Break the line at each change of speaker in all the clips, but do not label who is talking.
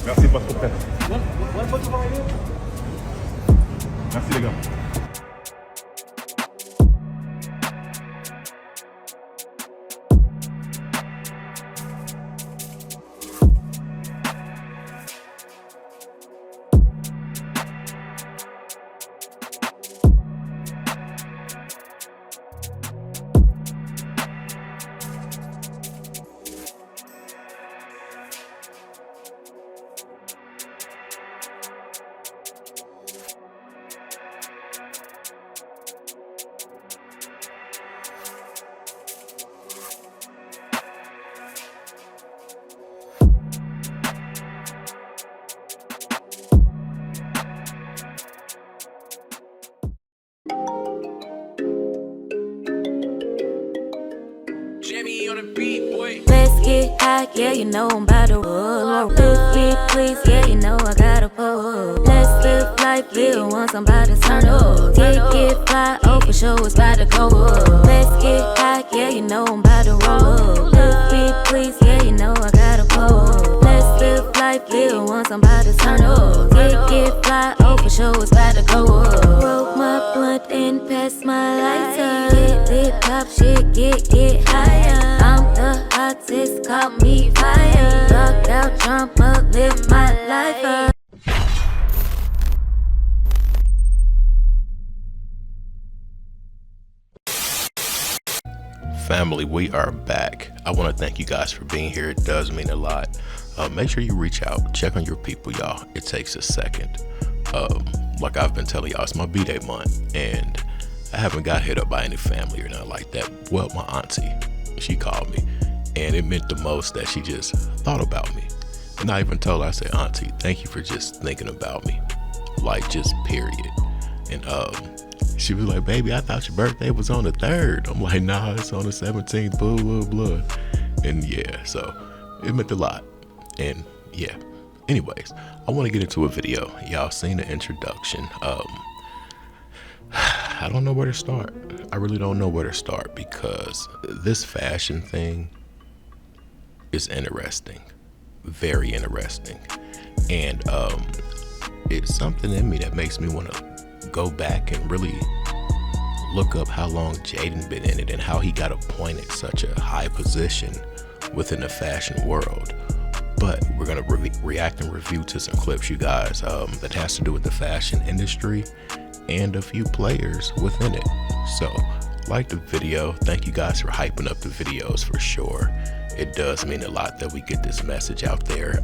Merci pas trop près. Merci les gars.
Let's get high, yeah, you know I'm about to roll. Let's get please, yeah, you know I gotta pull. Let's live life, live once I'm about to turn up. Get fly, oh for sure it's about to go up. Let's get high, yeah, you know I'm about to roll. Let's get please, yeah, you know I gotta pull. Let's live life, live once I'm about to turn up. Get fly, oh for sure it's about to go up. Roll my blunt and pass my lighter. Lit pop shit, get higher. I'm the hottest, call me fire. Locked out, jump up, live my life up.
Family, we are back. I want to thank you guys for being here. It does mean a lot. Make sure you reach out, check on your people, y'all. It takes a second. Like I've been telling y'all, it's my B-Day month, and I haven't got hit up by any family or nothing like that. Well, my auntie, she called me, and it meant the most that she just thought about me. And I even told her, I said, Auntie, thank you for just thinking about me, like just period. And she was like, baby, I thought your birthday was on the 3rd. I'm like, nah, it's on the 17th, blah, blah, blah. And yeah, so it meant a lot. And yeah, anyways, I want to get into a video. Y'all seen the introduction. I don't know where to start. I really don't know where to start because this fashion thing is interesting, very interesting. And it's something in me that makes me want to go back and really look up how long Jaden been in it and how he got appointed such a high position within the fashion world. But we're going to react and review to some clips, you guys, that has to do with the fashion industry and a few players within it. So like the video. Thank you guys for hyping up the videos for sure. It does mean a lot that we get this message out there.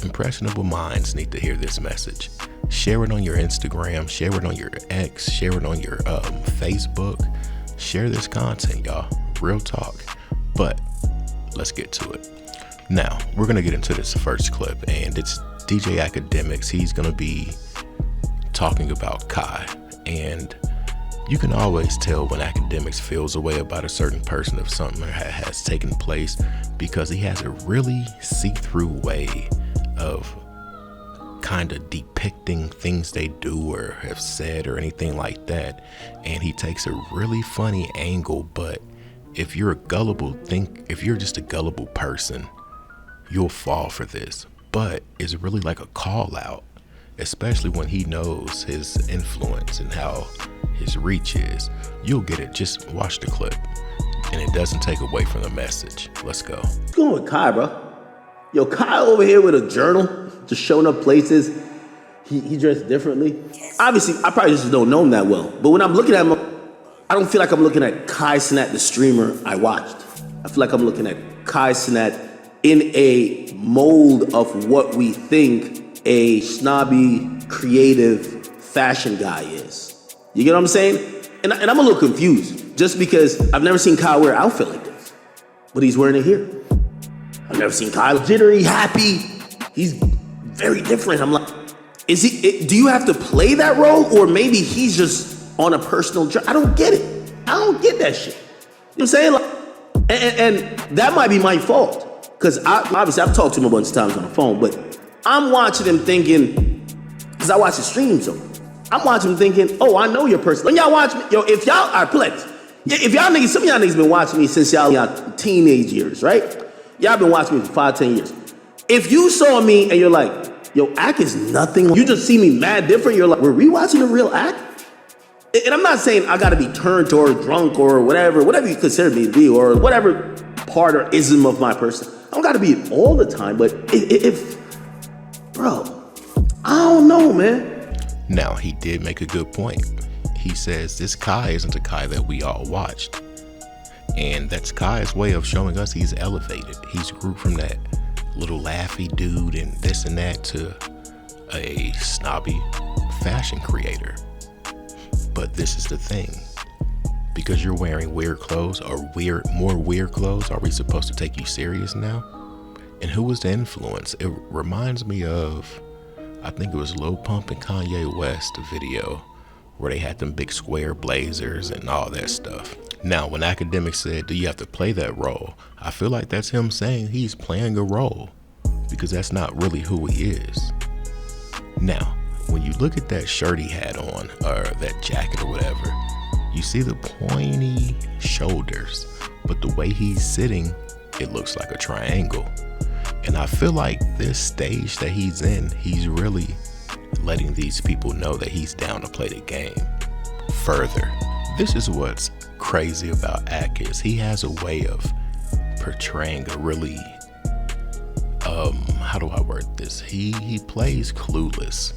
Impressionable minds need to hear this message. Share it on your Instagram, share it on your X, share it on your Facebook. Share this content, y'all. Real talk. But let's get to it. Now, we're going to get into this first clip, and it's DJ Academics. He's going to be talking about Kai, and you can always tell when Academics feels a way about a certain person if something has taken place, because he has a really see-through way of kind of depicting things they do or have said or anything like that. And he takes a really funny angle, but if you're just a gullible person, you'll fall for this. But it's really like a call out, especially when he knows his influence and how his reach is. You'll get it. Just watch the clip, and it doesn't take away from the message. Let's go.
What's going with Kai, bro? Yo, Kai over here with a journal, just showing up places. He dressed differently. Obviously, I probably just don't know him that well. But when I'm looking at him, I don't feel like I'm looking at Kai Cenat, the streamer I watched. I feel like I'm looking at Kai Cenat in a mold of what we think a snobby, creative fashion guy is. You get what I'm saying? And I'm a little confused, just because I've never seen Kai wear an outfit like this. But he's wearing it here. I've never seen Kai jittery, happy. He's very different. I'm like, do you have to play that role? Or maybe he's just on a personal journey? I don't get it. I don't get that shit. You know what I'm saying? Like, and that might be my fault. Because obviously I've talked to him a bunch of times on the phone, but I'm watching him thinking, because I watch his streams, so I'm watching him thinking, oh, I know your person. When y'all watch me, yo, if y'all, all right, put like this. Yeah, if y'all niggas, some of y'all niggas been watching me since y'all teenage years, right? Y'all been watching me for 5-10 years. If you saw me and you're like, yo, Ack is nothing, you just see me mad different, you're like, were we watching a real Ack? And I'm not saying I gotta be turned or drunk or whatever you consider me to be, or whatever part or ism of my person. I don't gotta be it all the time, but if bro, I don't know, man.
Now, he did make a good point. He says this Kai isn't the Kai that we all watched. And that's Kai's way of showing us he's elevated. He's grew from that little laughy dude and this and that to a snobby fashion creator. But this is the thing. Because you're wearing weird clothes or more weird clothes, are we supposed to take you serious now? And who was the influence? It reminds me of, I think it was Lil Pump and Kanye West video where they had them big square blazers and all that stuff. Now, when academics said, do you have to play that role? I feel like that's him saying he's playing a role, because that's not really who he is. Now, when you look at that shirt he had on, or that jacket or whatever, you see the pointy shoulders, but the way he's sitting, it looks like a triangle. And I feel like this stage that he's in, he's really letting these people know that he's down to play the game further. This is what's crazy about Ack is he has a way of portraying a really, how do I word this? He plays clueless.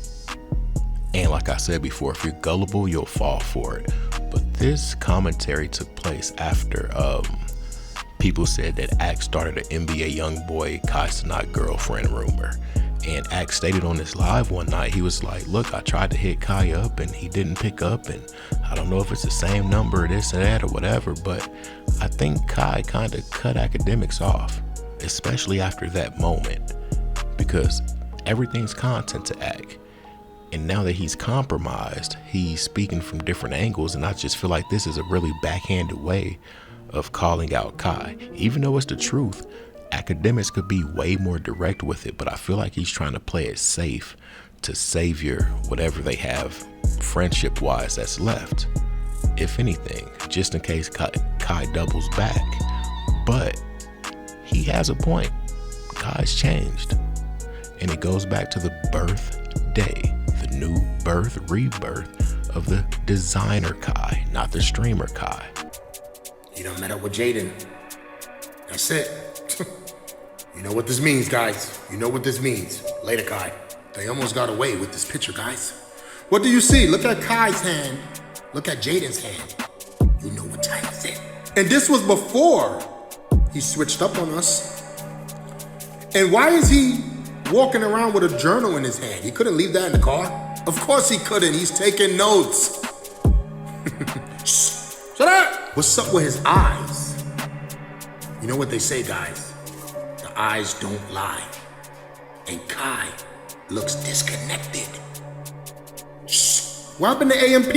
And like I said before, if you're gullible, you'll fall for it. But this commentary took place after people said that Ack started an NBA YoungBoy Kai Cenat girlfriend rumor. And Ack stated on this live one night, he was like, look, I tried to hit Kai up and he didn't pick up, and I don't know if it's the same number, this or that or whatever, but I think Kai kind of cut academics off, especially after that moment, because everything's content to Ack. And now that he's compromised, he's speaking from different angles, and I just feel like this is a really backhanded way of calling out Kai. Even though it's the truth, academics could be way more direct with it, but I feel like he's trying to play it safe to savior whatever they have friendship wise that's left, if anything, just in case Kai doubles back. But he has a point. Kai's changed, and it goes back to the birthday, the new birth, rebirth of the designer Kai, not the streamer Kai.
You don't met up with Jaden. That's it. You know what this means, guys. You know what this means. Later, Kai. They almost got away with this picture, guys. What do you see? Look at Kai's hand. Look at Jaden's hand. You know what time is it. And this was before he switched up on us. And why is he walking around with a journal in his hand? He couldn't leave that in the car. Of course he couldn't. He's taking notes. Shh. Shut up. What's up with his eyes? You know what they say, guys. The eyes don't lie. And Kai looks disconnected. Shh. What happened to AMP?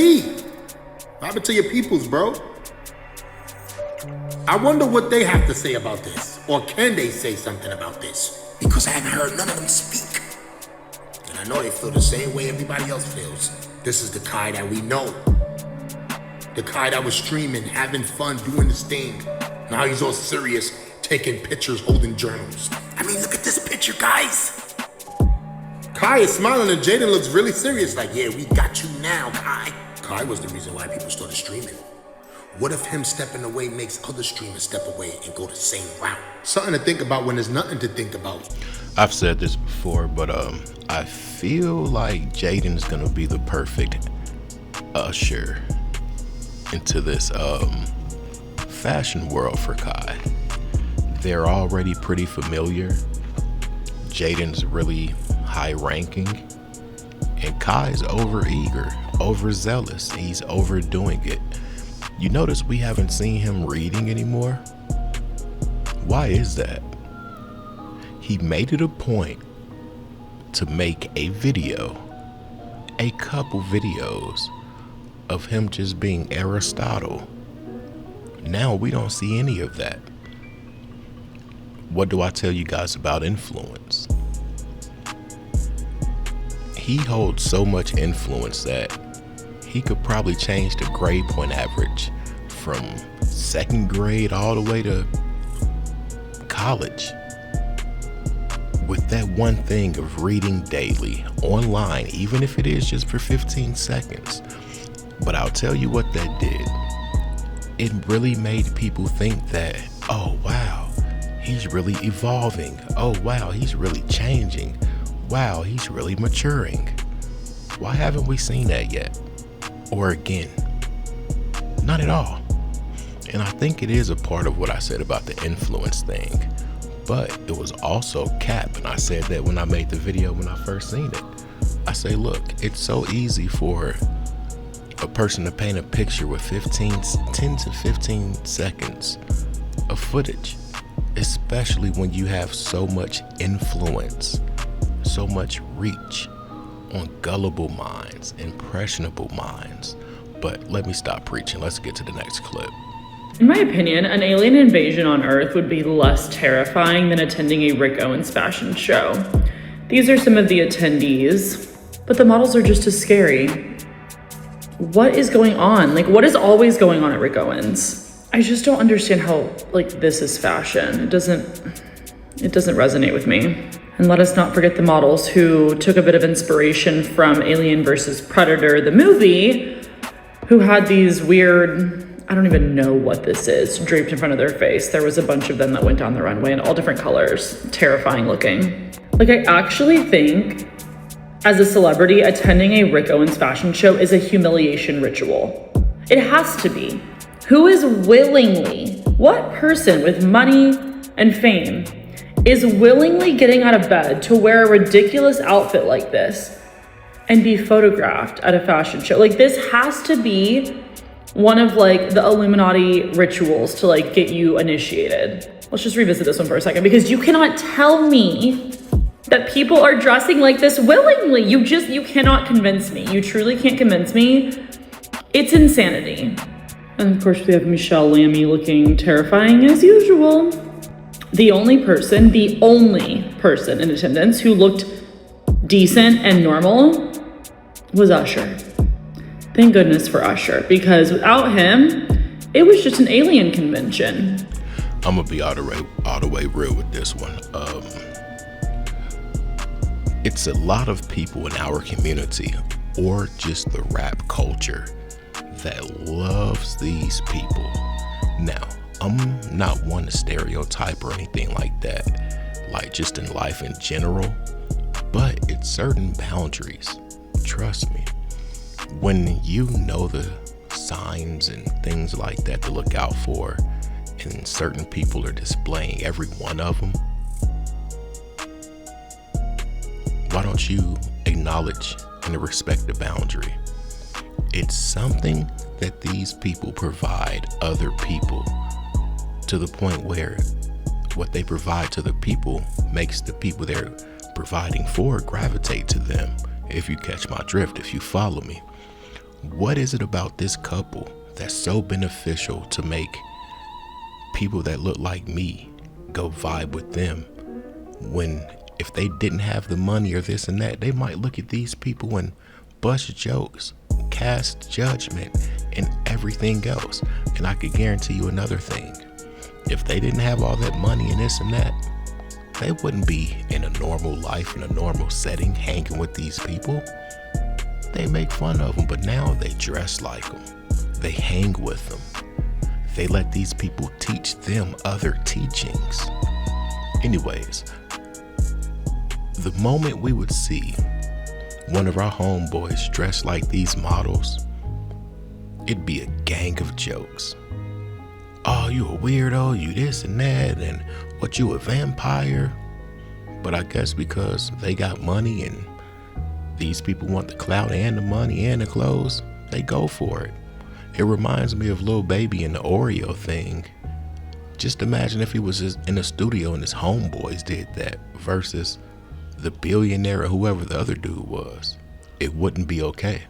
What happened to your peoples, bro? I wonder what they have to say about this. Or can they say something about this? Because I haven't heard none of them speak. And I know they feel the same way everybody else feels. This is the Kai that we know. The Kai that was streaming, having fun, doing this thing. Now he's all serious, taking pictures, holding journals. I mean, look at this picture, guys. Kai is smiling and Jaden looks really serious, like, yeah, we got you now, Kai. Kai was the reason why people started streaming. What if him stepping away makes other streamers step away and go the same route? Something to think about when there's nothing to think about.
I've said this before, but I feel like Jaden's gonna be the perfect usher into this fashion world for Kai. They're already pretty familiar. Jaden's really high ranking, and Kai's overeager, overzealous. He's overdoing it. You notice we haven't seen him reading anymore? Why is that? He made it a point to make a video, a couple videos of him just being Aristotle. Now we don't see any of that. What do I tell you guys about influence? He holds so much influence that he could probably change the grade point average from second grade all the way to college with that one thing of reading daily online, even if it is just for 15 seconds. But I'll tell you what that did. It really made people think that, oh wow, he's really evolving. Oh wow, he's really changing. Wow, he's really maturing. Why haven't we seen that yet? Or again? Not at all. And I think it is a part of what I said about the influence thing. But it was also cap, and I said that when I made the video when I first seen it. I say, look, it's so easy for a person to paint a picture with 10 to 15 seconds of footage, especially when you have so much influence, so much reach on gullible minds, impressionable minds. But let me stop preaching. Let's get to the next clip.
In my opinion, an alien invasion on Earth would be less terrifying than attending a Rick Owens fashion show. These are some of the attendees, but the models are just as scary. What is going on? Like, what is always going on at Rick Owens? I just don't understand how, like, this is fashion. It doesn't resonate with me. And let us not forget the models who took a bit of inspiration from Alien vs. Predator, the movie, who had these weird, I don't even know what this is, draped in front of their face. There was a bunch of them that went down the runway in all different colors, terrifying looking. Like, I actually think, as a celebrity, attending a Rick Owens fashion show is a humiliation ritual. It has to be. Who is willingly, what person with money and fame is willingly getting out of bed to wear a ridiculous outfit like this and be photographed at a fashion show? Like, this has to be one of, like, the Illuminati rituals to, like, get you initiated. Let's just revisit this one for a second, because you cannot tell me that people are dressing like this willingly. You cannot convince me. You truly can't convince me. It's insanity. And of course we have Michelle Lammy looking terrifying as usual. The only person in attendance who looked decent and normal was Usher. Thank goodness for Usher, because without him, it was just an alien convention.
I'm gonna be all the way real with this one. It's a lot of people in our community, or just the rap culture, that loves these people. Now, I'm not one to stereotype or anything like that, like just in life in general, but it's certain boundaries. Trust me. When you know the signs and things like that to look out for, and certain people are displaying every one of them, why don't you acknowledge and respect the boundary? It's something that these people provide other people, to the point where what they provide to the people makes the people they're providing for gravitate to them. If you catch my drift, if you follow me. What is it about this couple that's so beneficial to make people that look like me go vibe with them, when if they didn't have the money or this and that, they might look at these people and bust jokes, cast judgment, and everything else? And I could guarantee you another thing. If they didn't have all that money and this and that, they wouldn't be in a normal life, in a normal setting, hanging with these people. They make fun of them, but now they dress like them. They hang with them. They let these people teach them other teachings. Anyways, the moment we would see one of our homeboys dressed like these models, it'd be a gang of jokes. Oh, you a weirdo, you this and that, and what, you a vampire? But I guess because they got money and these people want the clout and the money and the clothes, they go for it. It reminds me of Lil Baby and the Oreo thing. Just imagine if he was in a studio and his homeboys did that versus the billionaire or whoever the other dude was. It wouldn't be okay.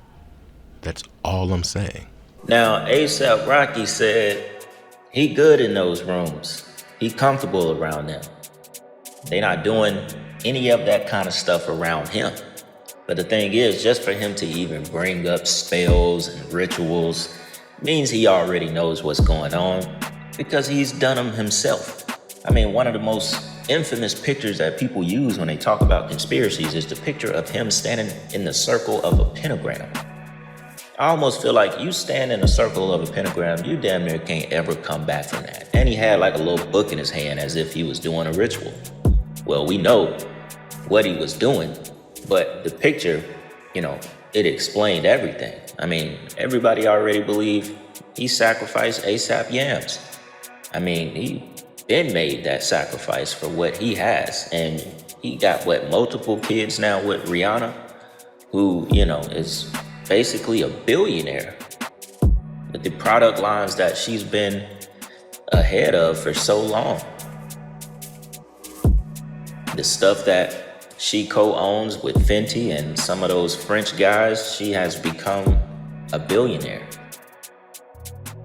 That's all I'm saying.
Now, A$AP Rocky said he good in those rooms. He comfortable around them. They not doing any of that kind of stuff around him. But the thing is, just for him to even bring up spells and rituals, means he already knows what's going on because he's done them himself. I mean, one of the most infamous pictures that people use when they talk about conspiracies is the picture of him standing in the circle of a pentagram. I almost feel like you stand in a circle of a pentagram, you damn near can't ever come back from that. And he had like a little book in his hand as if he was doing a ritual. Well, we know what he was doing, but the picture, it explained everything. I mean, everybody already believed he sacrificed ASAP Yams. I mean, he been made that sacrifice for what he has. And he got, multiple kids now with Rihanna, who, is basically a billionaire with the product lines that she's been ahead of for so long. The stuff that she co-owns with Fenty and some of those French guys, she has become a billionaire.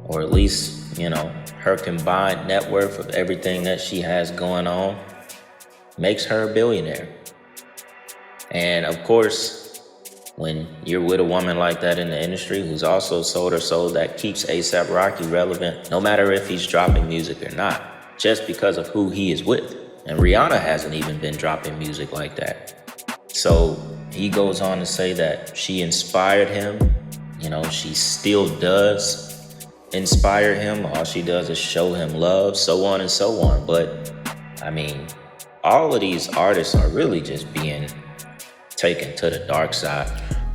Or at least, her combined net worth of everything that she has going on makes her a billionaire. And of course, when you're with a woman like that in the industry who's also sold her soul, that keeps A$AP Rocky relevant, no matter if he's dropping music or not, just because of who he is with. And Rihanna hasn't even been dropping music like that. So he goes on to say that she inspired him. She still does inspire him. All she does is show him love, so on and so on. But, I mean, all of these artists are really just being taken to the dark side.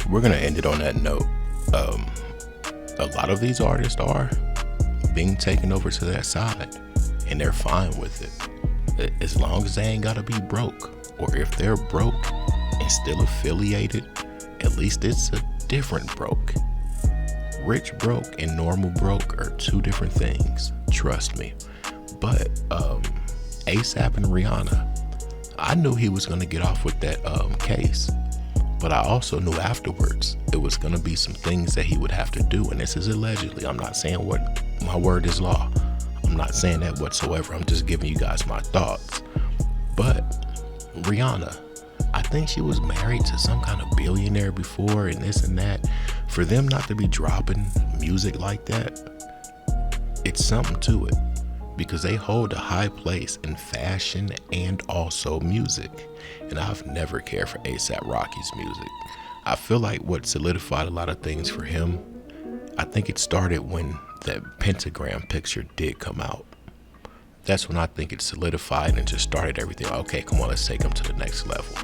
We're going to end it on that note. A lot of these artists are being taken over to that side, and they're fine with it. As long as they ain't gotta be broke, or if they're broke and still affiliated, at least it's a different broke. Rich broke and normal broke are two different things, trust me. But A$AP and Rihanna, I knew he was gonna get off with that case, but I also knew afterwards it was gonna be some things that he would have to do, and this is allegedly. I'm not saying what my word is law. I'm not saying that whatsoever. I'm just giving you guys my thoughts. But Rihanna, I think she was married to some kind of billionaire before and this and that. For them not to be dropping music like that, it's something to it, because they hold a high place in fashion and also music. And I've never cared for A$AP Rocky's music. I feel like what solidified a lot of things for him, I think it started when that pentagram picture did come out. That's when I think it solidified and just started everything. Okay, come on, let's take them to the next level.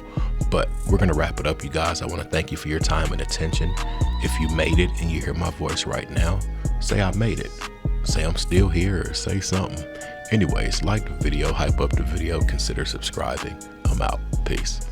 But we're gonna wrap it up, you guys. I want to thank you for your time and attention. If you made it and you hear my voice right now, say I made it. Say I'm still here, or say something. Anyways, like the video, hype up the video, consider subscribing. I'm out. Peace.